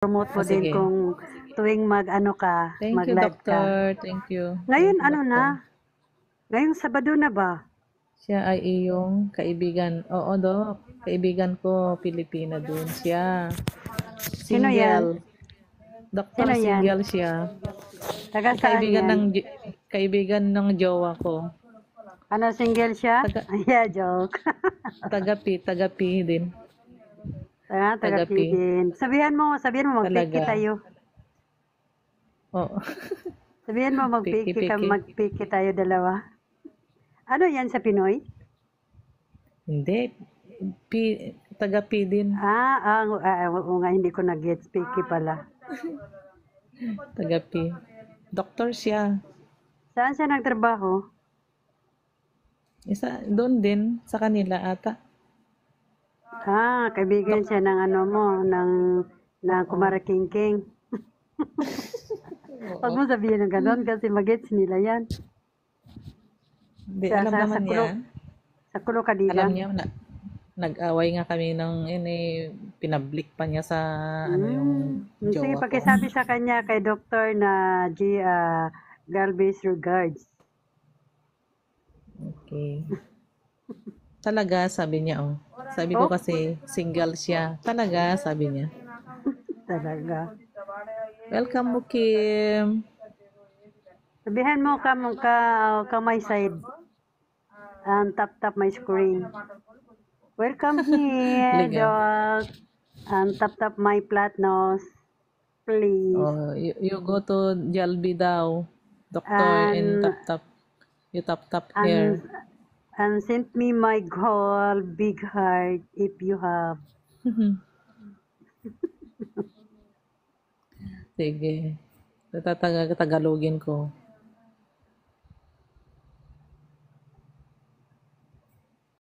promote mo din Sige. kung tuwing mag-ano ka, Thank you, mag-live ka. Doctor. Thank you. Ngayon, Thank you, ano Doctor. na? Ngayong Sabado na ba? Siya ay iyong kaibigan. Oo, Doc. Kaibigan ko, Pilipina din siya. Sino yan? Single. Doktor Sino yan? single siya. Taga saan Kaibigan yan? ng kaibigan ng jowa ko. Ano, single siya? Taga Yeah, joke. taga P din. Taga Taga P. Pidin. Sabihan mo, mag-piki Talaga. tayo. Oo. Sabihan mo, Piki-piki. mag-piki tayo dalawa. Ano yan sa Pinoy? Hindi. P, taga P din. Oo nga, hindi ko nag-gets. Piki pala. Taga P. Doktor siya. Saan siya nagtrabaho? Isa, doon din sa kanila ata. Kaibigan siya ng ano mo, ng Kumara King King. Huwag Oo. mo sabihin ng ganon kasi mag-gets nila yan. Hindi, alam naman niya. Sa kulo ka dila. Alam niya na nag-away nga kami ng pinablik pa niya sa ano yung Sige, jowa ko. pakisabi sa kanya kay Doktor na Galvez regards. Okay. Talaga, sabi niya, oh. Sabi ko kasi, single siya. Talaga, sabi niya. Talaga. Welcome mo, Kim. Sabihan mo ka my side. Tap my screen. Welcome here, Ligaw. Doc. Tap my platnos. Please. Oh, you go to Jalbi daw. Doctor and tap. You tap here. And send me my goal, big heart, if you have. Sige. Tagalogin ko.